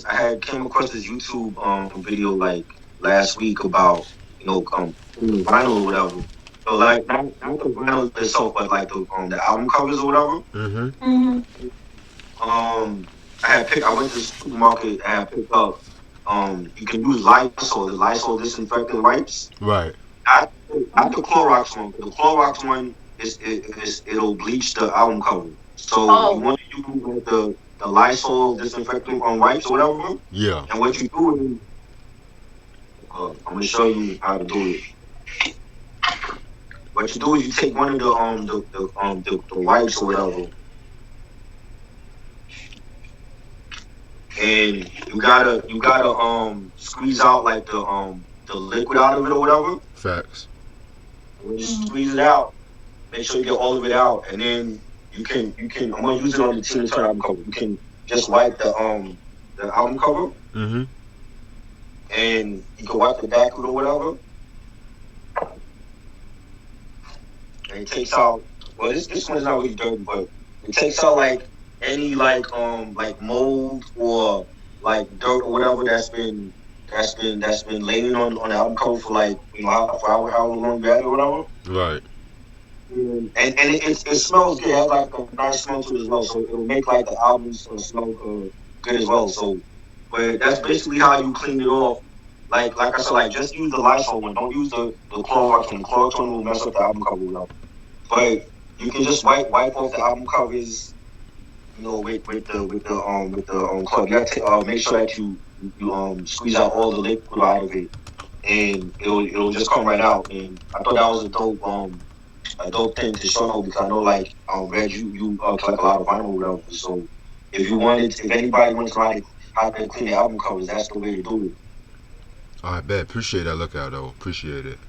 had came across this YouTube video like last week about vinyl or whatever. So like not the vinyl itself, but like the album covers or whatever. Mm-hmm. I went to the supermarket. I had picked up. You can use Lysol, the Lysol disinfectant wipes. Right. Not the Clorox one. The Clorox one it'll bleach the album cover. So you want to use like the Lysol disinfectant wipes or whatever. Yeah. And what you do is, I'm gonna show you how to do it. What you do is you take one of the wipes or whatever, and you gotta squeeze out like the liquid out of it or whatever. Facts. When you squeeze it out, make sure you get all of it out, and then you can. I'm gonna use it on the Tina Turner album cover. You can just wipe the album cover, and you can wipe the back of it or whatever, and it takes out. Well, this one's not really dirty, but it takes out like any like mold or like dirt or whatever that's been laying on the album cover for like for however long you had it or whatever. Right. And it smells good. It has like a nice smell to it as well. So it'll make like the albums smell good as well. So, but that's basically how you clean it off. Like I said, like just use the Lysol one. Don't use the Clorox one. The Clorox one will mess up the album cover. But you can just wipe off the album covers. With the cloth. You have to make sure that you squeeze out all the liquid out of it, and it'll just come right out. And I thought that was a dope thing to show, because I know like Reg, you collect a lot of vinyl or whatever. So if anybody wants to know how to clean the album covers, that's the way to do it. I bet. Appreciate that lookout though. Appreciate it.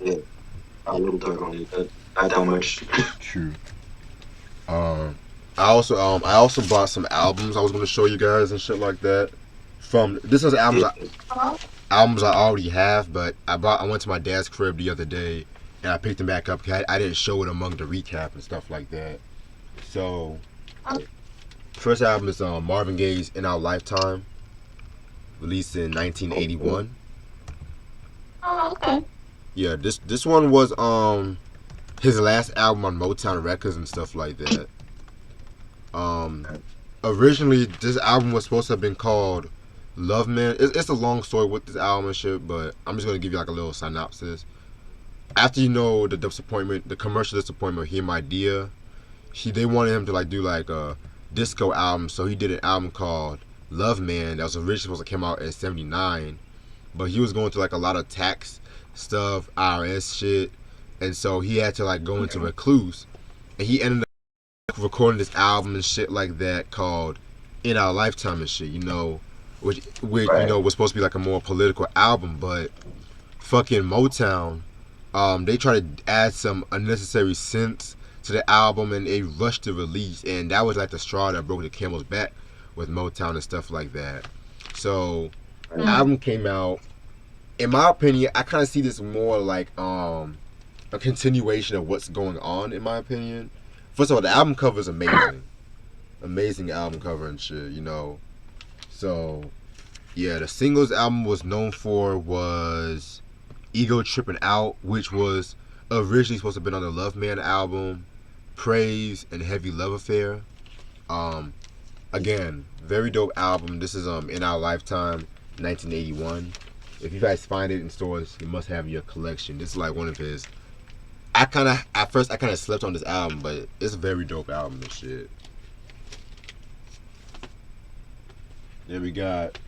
Yeah, a little dirt on it, but not that much. True. I also bought some albums I was gonna show you guys and shit like that. This is albums I already have, but I went to my dad's crib the other day and I picked them back up because I didn't show it among the recap and stuff like that. So, first album is Marvin Gaye's In Our Lifetime, released in 1981. Oh, okay. Yeah, this one was his last album on Motown Records and stuff like that. Um, Originally, this album was supposed to have been called Love Man. It's a long story with this album and shit, but I'm just gonna give you like a little synopsis. After the disappointment, the commercial disappointment, he my idea. They wanted him to like do like a disco album, so he did an album called Love Man that was originally supposed to come out in '79, but he was going through like a lot of tax stuff, IRS shit, and so he had to like go into recluse, and he ended up recording this album and shit like that called In Our Lifetime and shit, which was supposed to be like a more political album, but fucking Motown, they tried to add some unnecessary synths to the album and they rushed the release, and that was like the straw that broke the camel's back with Motown and stuff like that. So the album came out. In my opinion, I kind of see this more like a continuation of what's going on. In my opinion, first of all, the album cover is amazing album cover and shit. So yeah, the singles album was known for was Ego Tripping Out, which was originally supposed to have been on the Love Man album, Praise, and Heavy Love Affair. Again, very dope album. This is In Our Lifetime, 1981. If you guys find it in stores, you must have your collection. This is like one of his. At first I kind of slept on this album, but it's a very dope album and shit. Then we got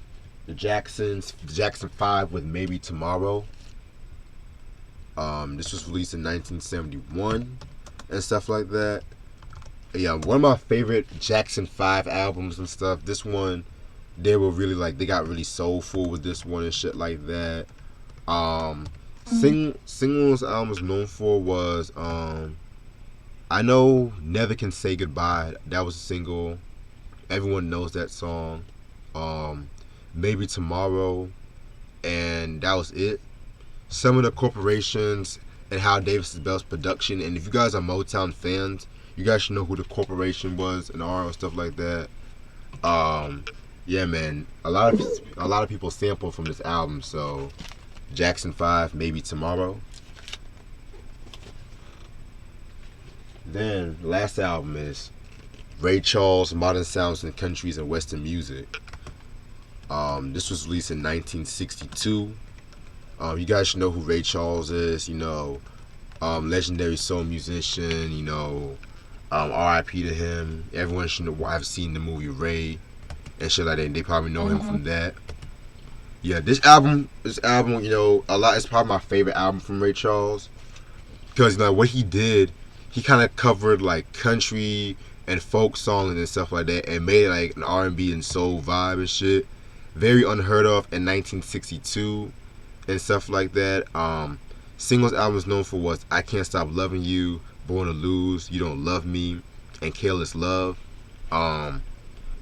the Jackson 5 with Maybe Tomorrow. This was released in 1971 and stuff like that. Yeah, one of my favorite Jackson 5 albums and stuff. This one, they were really like, they got really soulful with this one and shit like that. Singles album was known for was I Know Never Can Say Goodbye. That was a single. Everyone knows that song. Maybe Tomorrow, and that was it. Some of the corporations and how Davis Bell's production, and if you guys are Motown fans, you guys should know who the corporation was and all stuff like that. Yeah, man, a lot of people sample from this album. So Jackson 5, Maybe Tomorrow. Then last album is Ray Charles, Modern Sounds and Countries and Western Music. This was released in 1962. You guys should know who Ray Charles is. Legendary soul musician. R.I.P. to him. Everyone should know. Have seen the movie Ray and shit like that. They probably know him from that. Yeah, this album, a lot. It's probably my favorite album from Ray Charles because what he did, he kind of covered like country and folk songs and stuff like that, and made like an R&B and soul vibe and shit. Very unheard of in 1962 and stuff like that. Singles albums known for was I Can't Stop Loving You, Born to Lose, You Don't Love Me, and Careless Love. Yeah,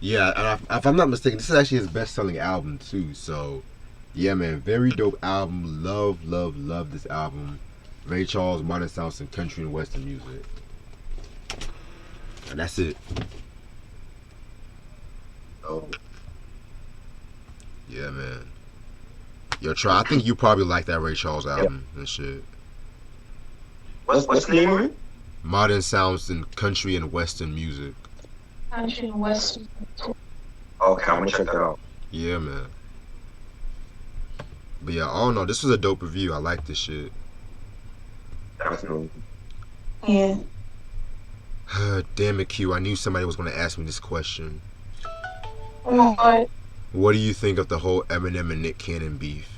and if I'm not mistaken, this is actually his best-selling album too. So, yeah, man, very dope album. Love this album. Ray Charles, Modern Sounds and Country and Western Music. And that's it. Oh, Yeah, man. Yo, Try, I think you probably like that Ray Charles album and shit. what's the name of it? Modern Sounds and Country and Western Music. Country and Western. Okay, I'm gonna check that out. Yeah, man. But yeah, oh no, this was a dope review. I like this shit. Definitely. Yeah. Damn it, Q. I knew somebody was going to ask me this question. What? What do you think of the whole Eminem and Nick Cannon beef?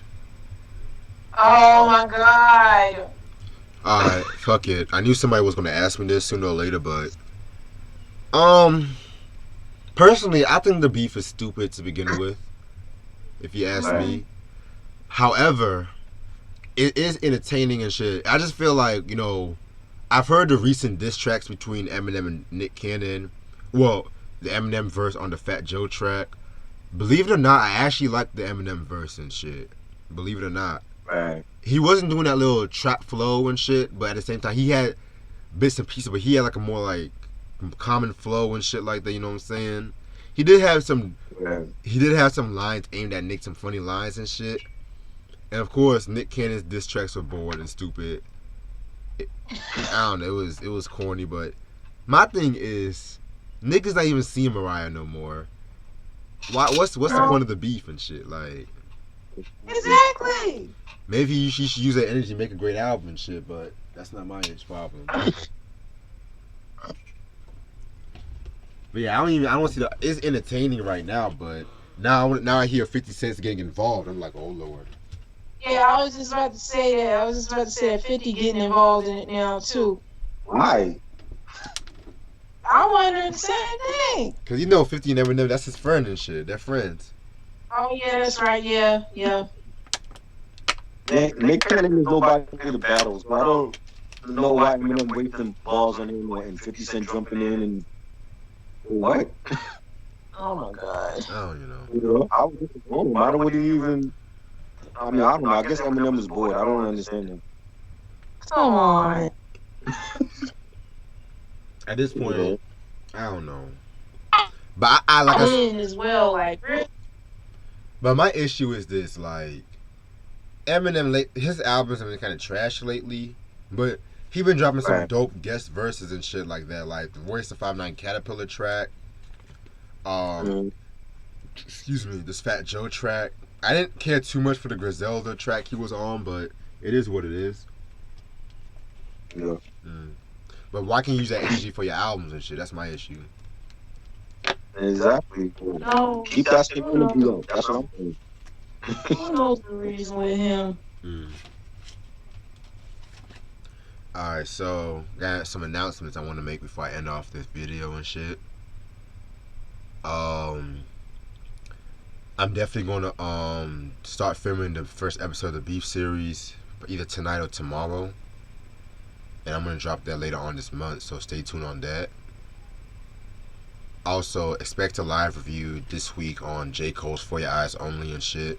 Oh my God. Alright, fuck it. I knew somebody was going to ask me this sooner or later, but personally, I think the beef is stupid to begin with, if you ask me. However, it is entertaining and shit. I just feel like, I've heard the recent diss tracks between Eminem and Nick Cannon. Well, the Eminem verse on the Fat Joe track. Believe it or not, I actually like the Eminem verse and shit. Believe it or not. Right. He wasn't doing that little trap flow and shit, but at the same time, he had bits and pieces, but he had like a more like common flow and shit like that, you know what I'm saying? He did have some lines aimed at Nick, some funny lines and shit. And of course, Nick Cannon's diss tracks were bored and stupid. I don't know, it was corny, but my thing is, Niggas not even seeing Mariah no more. Why? What's the point of the beef and shit? Like, Exactly. maybe she should use that energy to make a great album and shit, but that's not my problem. But yeah, I don't see the. It's entertaining right now, but now I hear 50 Cent's getting involved. I'm like, oh lord. Yeah, I was just about to say that. I was just about to say that 50 getting involved in it now too. Why? I'm wondering the same thing. Cause you know 50 and Eminem, that's his friend and shit. They're friends. Oh yeah, that's right. Yeah. Nick Cannon is nobody in the battles, but I don't know why Eminem wasting balls on him and 50 Cent jumping in and what? Oh my god. I don't know. You know, I was disappointed. I don't really even. I mean, I don't know. I guess Eminem was bored. I don't understand him. Come on. At this point, I don't know. But I like I said, As well, like really? but my issue is this, like Eminem, his albums have been kind of trash lately, but he been dropping some Right. dope guest verses and shit like that, like the Royce the 5'9" Caterpillar track, excuse me, this Fat Joe track. I didn't care too much for the Griselda track he was on, but it is what it is. Yeah. But why can't you use that energy for your albums and shit? That's my issue. Exactly. No. Keep that shit energy up. That's what I'm saying. Who knows the reason with him? Alright, so got some announcements I want to make before I end off this video and shit. I'm definitely gonna start filming the first episode of the Beef series either tonight or tomorrow. And I'm gonna drop that later on this month, so stay tuned on that. Also, expect a live review this week on J. Cole's For Your Eyes Only and shit.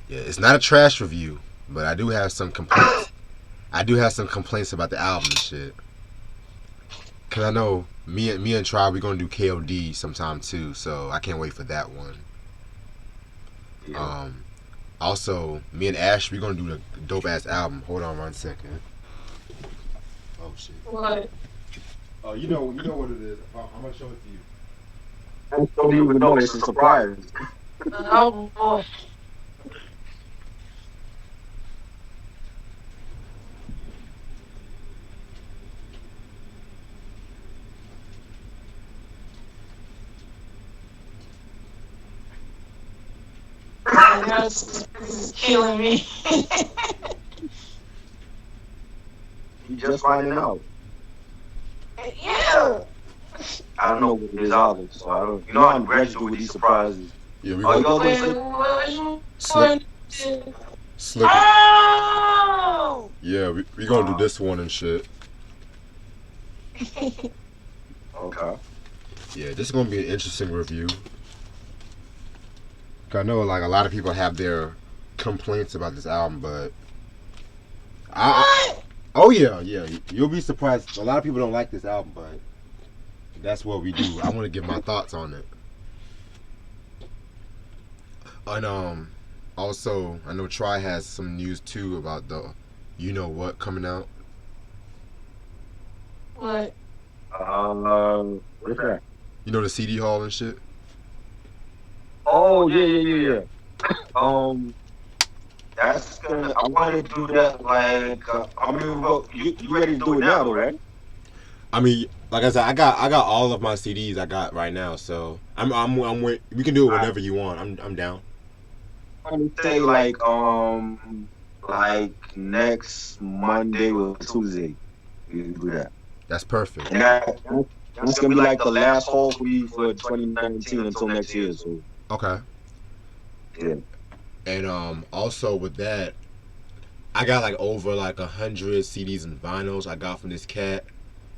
Yeah, it's not a trash review, but I do have some complaints. About the album and shit. Cause I know me and Tribe, we're gonna do KOD sometime too, so I can't wait for that one. Yeah. Also, me and Ash, we're gonna do the dope ass album. Hold on 1 second. Oh shit. What? Oh, you know what it is. I'm gonna show it to you. I don't even know. It's a surprise. Oh boy. This is killing me. You just finding out. Yeah. I don't know what it is either, so I don't. You know how Greg do with these surprises. Yeah, we Oh, you gonna gonna slip. Oh! Yeah, we gonna do this one and shit. Okay. Yeah, this is gonna be an interesting review. I know like a lot of people have their complaints about this album, but oh yeah, you'll be surprised. A lot of people don't like this album, but that's what we do. I want to give my thoughts on it. And also I know Try has some news too about the You Know What coming out. What? What's that? You know the CD hall and shit. Oh yeah. That's gonna. I want to do that. Like, I mean, well, you ready to do it now, though, right? I mean, like I said, I got all of my CDs I got right now, so I'm we can do it whenever you want. I'm down. I'm gonna say like next Monday or Tuesday. You can do that. That's perfect. And that's gonna be like the last haul for you for 2019 until next year. So Okay. yeah. And also with that, I got like over like 100 CDs and vinyls I got from this cat.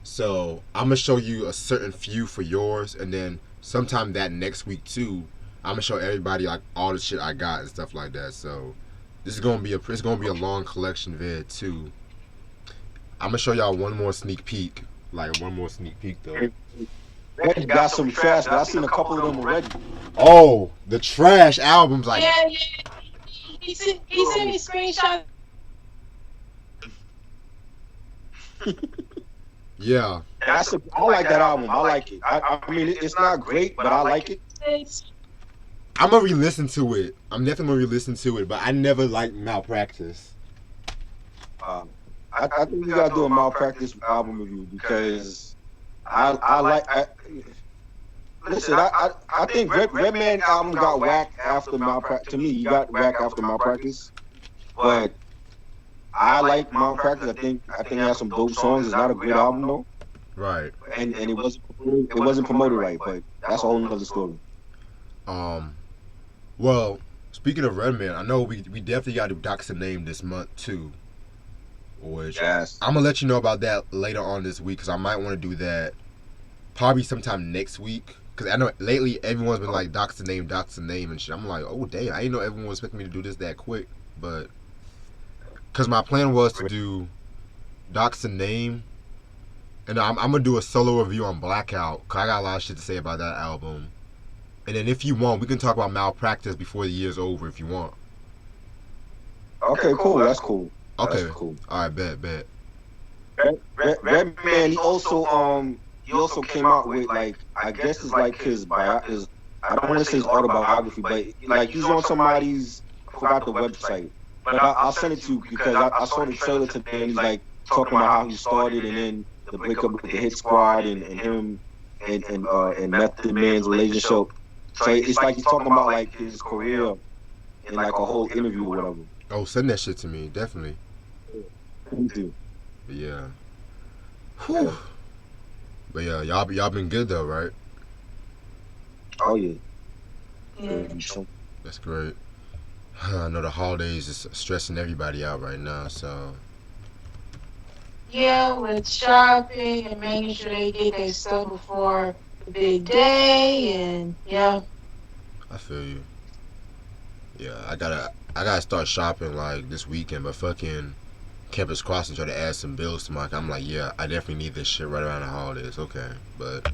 So I'm gonna show you a certain few for yours, and then sometime that next week too, I'm gonna show everybody like all the shit I got and stuff like that. So this is gonna be a long collection vid too. I'm gonna show y'all one more sneak peek though. Red got some trash, but I seen a couple of them already. Oh, the trash albums like Yeah. He sent me screenshots. Yeah, I like that album. I like it. I mean, it's not great, but I like it. I'm gonna re-listen to it. I'm definitely gonna re-listen to it, but I never liked Malpractice. Um, I think we gotta do a malpractice album review because I like. Listen, I think Redman album got whack after malpractice. To me, he got whack after malpractice, but I like malpractice. I think it has some dope songs. It's not a great album though, Right. and it wasn't promoted right. But that's a whole nother story. Um. Well, speaking of Redman, I know we definitely got to dox the name this month too. Which Yes. I'm gonna let you know about that later on this week because I might want to do that probably sometime next week. Because I know lately everyone's been like dox the name and shit. I'm like, oh damn, I didn't know everyone was expecting me to do this that quick. But because my plan was to do dox the name, and I'm gonna do a solo review on Blackout. Cause I got a lot of shit to say about that album. And then if you want, we can talk about Malpractice before the year's over if you want. Okay, cool. That's cool. Okay. That's cool. All right, bet. Redman, he also came out with like I guess it's like his I don't want to say his autobiography, but like he's on somebody's I forgot the website, but I'll send it to you because I saw the trailer today and he's like talking about how he started and then the breakup with the Hit Squad and him and Method Man's relationship. So it's like he's talking about like his career in like a whole interview or whatever. Oh, send that shit to me, definitely. Me too. But yeah. Whew. But yeah, y'all been good though, right? Oh yeah. Yeah. That's great. I know the holidays is stressing everybody out right now, so Yeah, with shopping and making sure they get their stuff before the big day, and yeah. I feel you. Yeah, I gotta start shopping like this weekend, but fucking Campus Crossing try to add some bills to my. I'm like, yeah, I definitely need this shit right around the holidays. Okay, but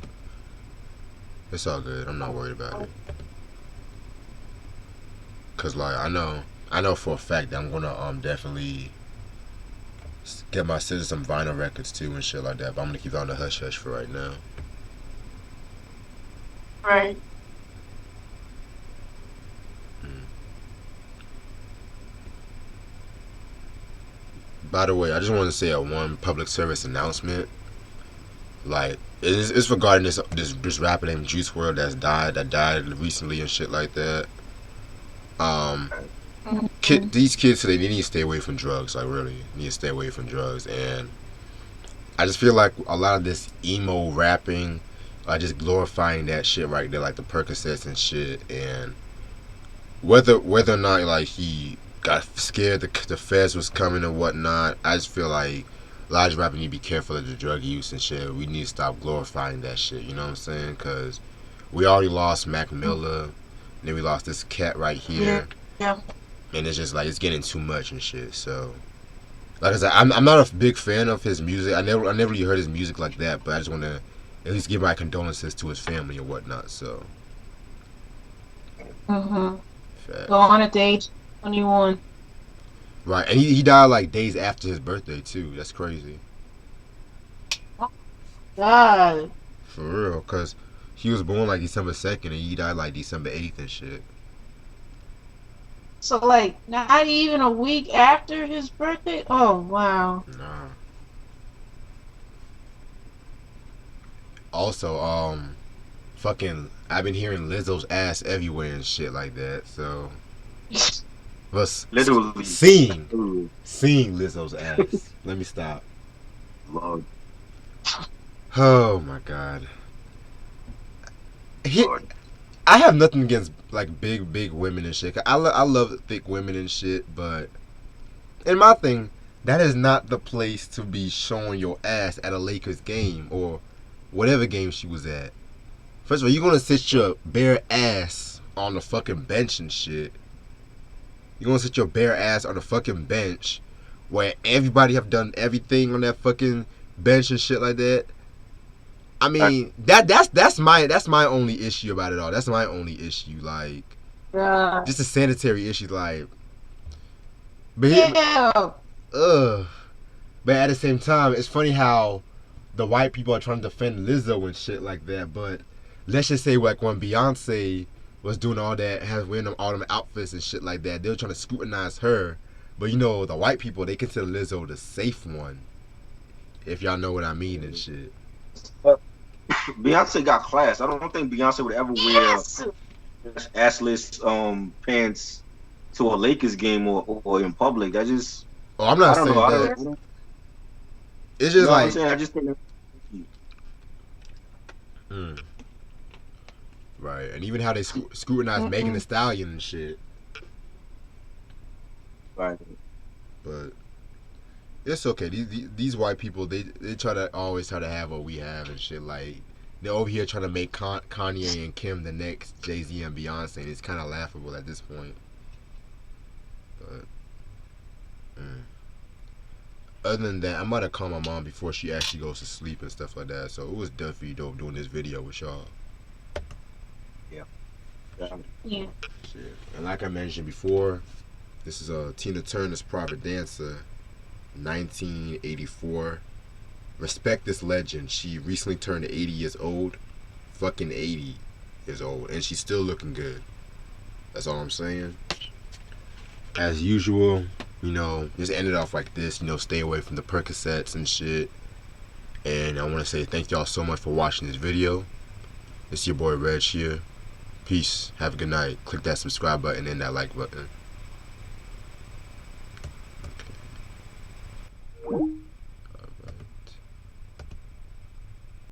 it's all good. I'm not worried about it. Cause like I know for a fact that I'm gonna definitely get my sister some vinyl records too and shit like that. But I'm gonna keep it on the hush hush for right now. Right. By the way, I just want to say a one public service announcement. Like it's regarding this rapper named Juice WRLD that died recently and shit like that. Um, these kids today they need to stay away from drugs. Like really, need to stay away from drugs. And I just feel like a lot of this emo rapping, just glorifying that shit right there, like the Percocets and shit. And whether or not like he got scared the feds was coming and whatnot, I just feel like a lot of rappers need to be careful of the drug use and shit. We need to stop glorifying that shit. You know what I'm saying? Because we already lost Mac Miller, and then we lost this cat right here. Yeah. And it's just like it's getting too much and shit. So, like I said, I'm not a big fan of his music. I never really heard his music like that. But I just want to at least give my condolences to his family and whatnot. So, facts. Go on at age 21. Right, and he died like days after his birthday too. That's crazy. God. For real, cause he was born like December 2nd and he died like December 8th and shit. So like not even a week after his birthday? Oh wow. Nah. Also, fucking, I've been hearing Lizzo's ass everywhere and shit like that. So, was Literally. seeing Literally. Lizzo's ass. Let me stop. Lord. Oh my god. Lord. I have nothing against like big women and shit. I love thick women and shit, but in my thing, that is not the place to be showing your ass at a Lakers game or whatever game she was at. First of all, you're gonna sit your bare ass on the fucking bench and shit. You're gonna sit your bare ass on the fucking bench where everybody have done everything on that fucking bench and shit like that. I mean, that's my only issue about it all. That's my only issue, like just a sanitary issue, like. But Yeah. ugh. But at the same time, it's funny how the white people are trying to defend Lizzo and shit like that. But let's just say like when Beyonce was doing all that, has wearing them all them outfits and shit like that, they were trying to scrutinize her. But you know, the white people, they consider Lizzo the safe one. If y'all know what I mean and shit. Beyonce got class. I don't think Beyonce would ever wear Yes. assless pants to a Lakers game or in public. That just Oh, I'm I not don't saying know. I that. don't, It's you just know what I'm like, saying? I just think right, and even how they scrutinize Megan Thee Stallion and shit. right. But it's okay. These white people, they try to always try to have what we have and shit. Like they're over here trying to make Kanye and Kim the next Jay-Z and Beyonce, and it's kind of laughable at this point. But other than that, I'm about to call my mom before she actually goes to sleep and stuff like that. So it was done for you though doing this video with y'all. Yeah. Shit. And like I mentioned before, this is Tina Turner's Private Dancer, 1984. Respect this legend. She recently turned 80 years old. Fucking 80 years old. And she's still looking good. That's all I'm saying. As usual, you know, just end it off like this. You know, stay away from the Percocets and shit. And I want to say thank y'all so much for watching this video. It's your boy Reg here. Peace. Have a good night. Click that subscribe button and that like button.